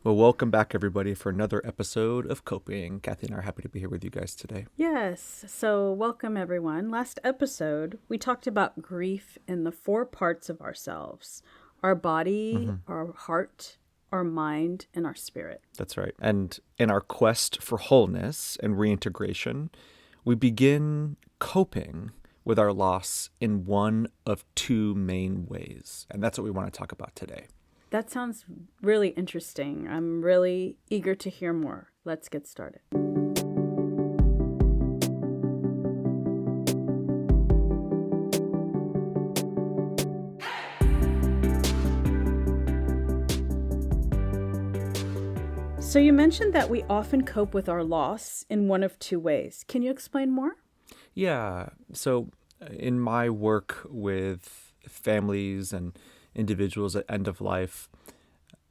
Well, welcome back, everybody, for another episode of Coping. Kathy and I are happy to be here with you guys today. Yes, so welcome everyone. Last episode, we talked about grief in the four parts of ourselves: our body, our heart, our mind, and our spirit. That's right. And in our quest for wholeness and reintegration, we begin coping with our loss in one of two main ways. And that's what we want to talk about today. That sounds really interesting. I'm really eager to hear more. Let's get started. So you mentioned that we often cope with our loss in one of two ways. Can you explain more? Yeah. So in my work with families and individuals at end of life,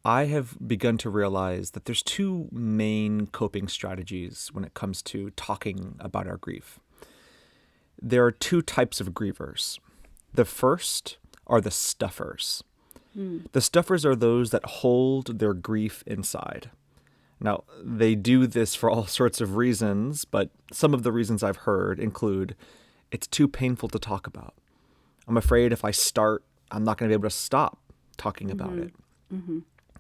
I have begun to realize that there's two main coping strategies when it comes to talking about our grief. There are two types of grievers. The first are the stuffers. The stuffers are those that hold their grief inside. Now, they do this for all sorts of reasons, but some of the reasons I've heard include it's too painful to talk about. I'm afraid if I start, I'm not going to be able to stop talking about it.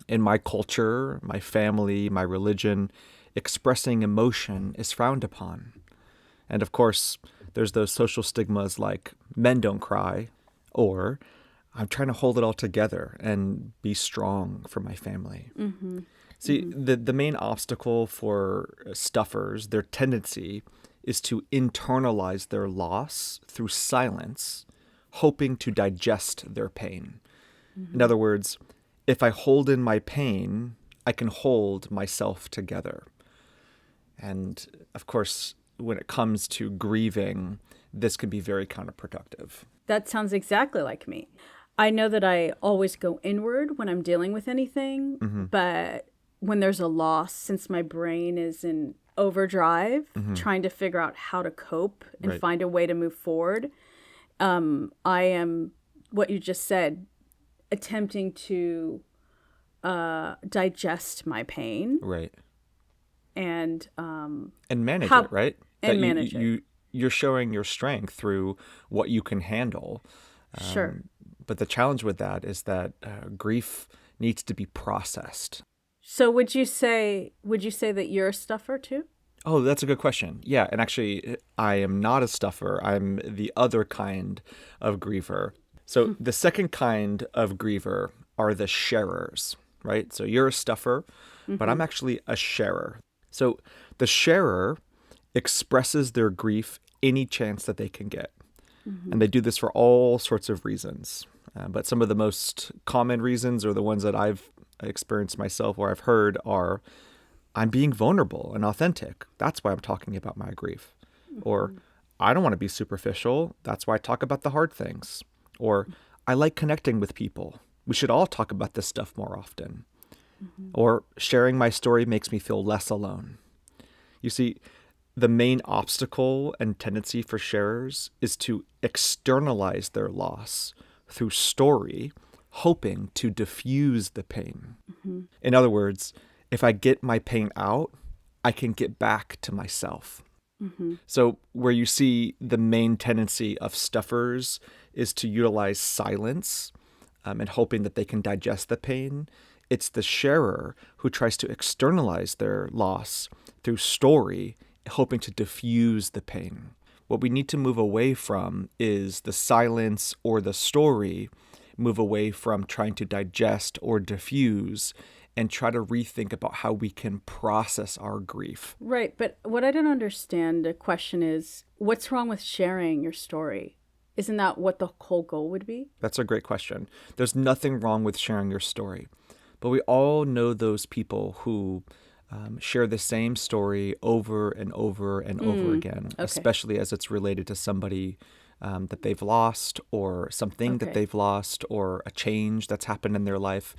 In my culture, my family, my religion, expressing emotion is frowned upon. And of course, there's those social stigmas like men don't cry, or I'm trying to hold it all together and be strong for my family. See, the main obstacle for stuffers, their tendency is to internalize their loss through silence, hoping to digest their pain. In other words, if I hold in my pain, I can hold myself together. And of course, when it comes to grieving, this can be very counterproductive. That sounds exactly like me. I know that I always go inward when I'm dealing with anything, but when there's a loss, since my brain is in overdrive, trying to figure out how to cope and Right. find a way to move forward, I am, what you just said, attempting to digest my pain Right. and manage how- it, right? and That manage it. you're showing your strength through what you can handle. Sure. But the challenge with that is that grief needs to be processed. So would you say that you're a stuffer too? Oh, that's a good question. Yeah, and actually, I am not a stuffer. I'm the other kind of griever. So the second kind of griever are the sharers, right? So you're a stuffer, but I'm actually a sharer. So the sharer expresses their grief any chance that they can get. And they do this for all sorts of reasons. But some of the most common reasons, or the ones that I've experienced myself or I've heard, are I'm being vulnerable and authentic. That's why I'm talking about my grief. Or I don't want to be superficial. That's why I talk about the hard things. Or I like connecting with people. We should all talk about this stuff more often. Or sharing my story makes me feel less alone. You see, the main obstacle and tendency for sharers is to externalize their loss through story, hoping to diffuse the pain. In other words, if I get my pain out, I can get back to myself. So where you see the main tendency of stuffers is to utilize silence and hoping that they can digest the pain, it's the sharer who tries to externalize their loss through story, hoping to diffuse the pain. What we need to move away from is the silence or the story, move away from trying to digest or diffuse, and try to rethink about how we can process our grief. Right, but what I don't understand, the question is, what's wrong with sharing your story? Isn't that what the whole goal would be? That's a great question. There's nothing wrong with sharing your story, but we all know those people who share the same story over and over and over again, especially as it's related to somebody that they've lost, or something that they've lost, or a change that's happened in their life.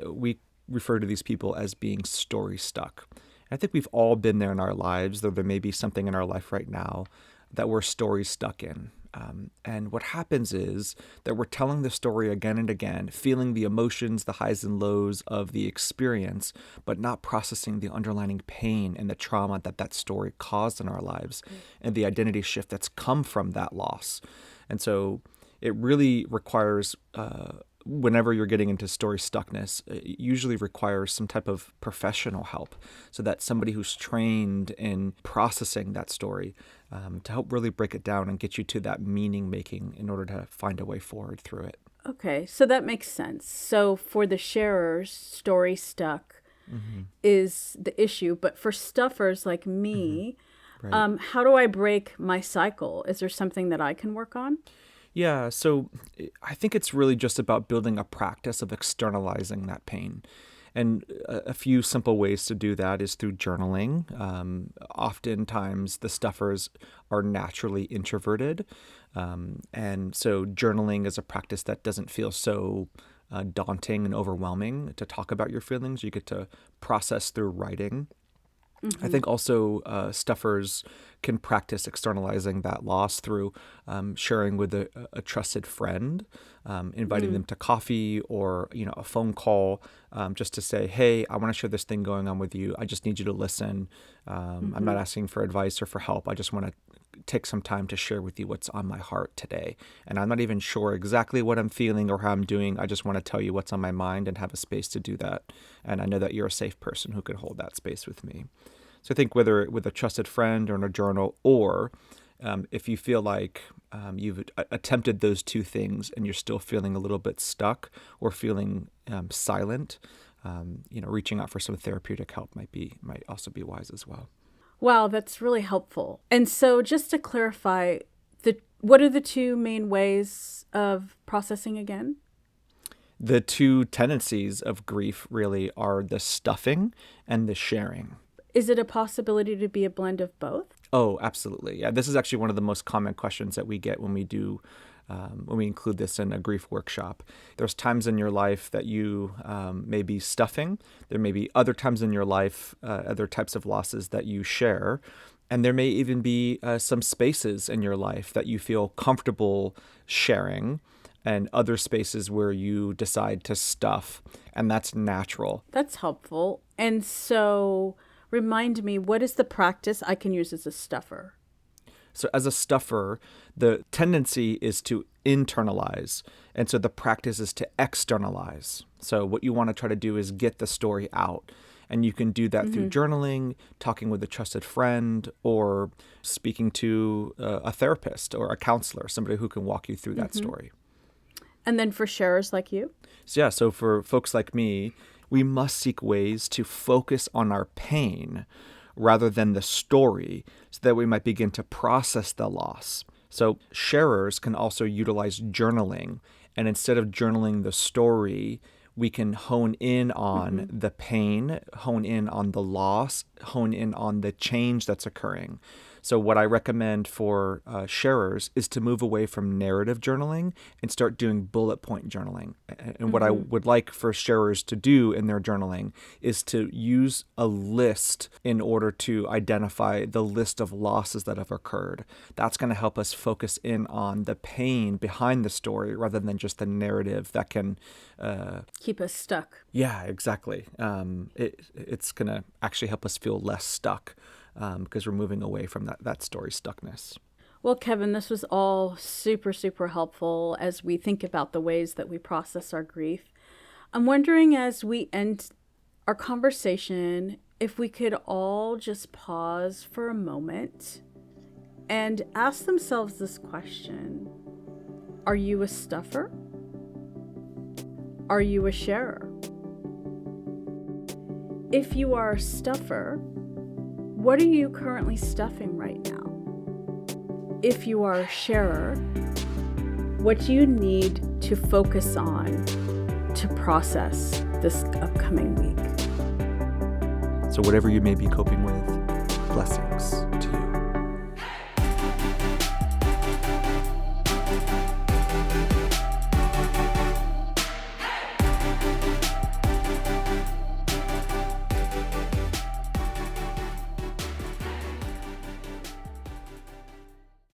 We refer to these people as being story stuck. I think we've all been there in our lives, though there may be something in our life right now that we're story stuck in. And what happens is that we're telling the story again and again, feeling the emotions, the highs and lows of the experience, but not processing the underlying pain and the trauma that that story caused in our lives and the identity shift that's come from that loss. And so it really requires, whenever you're getting into story stuckness, it usually requires some type of professional help, so that somebody who's trained in processing that story to help really break it down and get you to that meaning making in order to find a way forward through it. Okay, so that makes sense. So for the sharers, story stuck is the issue. But for stuffers like me, Right. how do I break my cycle? Is there something that I can work on? Yeah, so I think it's really just about building a practice of externalizing that pain. And a few simple ways to do that is through journaling. Oftentimes, the stuffers are naturally introverted. And so journaling is a practice that doesn't feel so daunting and overwhelming to talk about your feelings. You get to process through writing. I think also stuffers can practice externalizing that loss through sharing with a trusted friend, inviting them to coffee or a phone call, just to say, hey, I want to share this thing going on with you. I just need you to listen. I'm not asking for advice or for help. I just want to take some time to share with you what's on my heart today. And I'm not even sure exactly what I'm feeling or how I'm doing. I just want to tell you what's on my mind and have a space to do that. And I know that you're a safe person who could hold that space with me. So I think whether with a trusted friend or in a journal, or if you feel like you've attempted those two things and you're still feeling a little bit stuck or feeling silent, reaching out for some therapeutic help might also be wise as well. Wow, that's really helpful. And so just to clarify, what are the two main ways of processing again? The two tendencies of grief really are the stuffing and the sharing. Is it a possibility to be a blend of both? Oh, absolutely. Yeah, this is actually one of the most common questions that we get when we include this in a grief workshop. There's times in your life that you may be stuffing. There may be other times in your life, other types of losses that you share. And there may even be some spaces in your life that you feel comfortable sharing, and other spaces where you decide to stuff. And that's natural. That's helpful. And so remind me, what is the practice I can use as a stuffer? So as a stuffer, the tendency is to internalize. And so the practice is to externalize. So what you want to try to do is get the story out. And you can do that through journaling, talking with a trusted friend, or speaking to a therapist or a counselor, somebody who can walk you through that story. And then for sharers like you? So for folks like me, we must seek ways to focus on our pain rather than the story, so that we might begin to process the loss. So sharers can also utilize journaling, and instead of journaling the story, we can hone in on the pain, hone in on the loss, hone in on the change that's occurring. So what I recommend for sharers is to move away from narrative journaling and start doing bullet point journaling. And what I would like for sharers to do in their journaling is to use a list in order to identify the list of losses that have occurred. That's going to help us focus in on the pain behind the story rather than just the narrative that can keep us stuck. Yeah, exactly. It's going to actually help us feel less stuck. Because we're moving away from that story stuckness. Well, Kevin, this was all super, super helpful as we think about the ways that we process our grief. I'm wondering, as we end our conversation, if we could all just pause for a moment and ask themselves this question. Are you a stuffer? Are you a sharer? If you are a stuffer, what are you currently stuffing right now? If you are a sharer, what do you need to focus on to process this upcoming week? So whatever you may be coping with, blessings.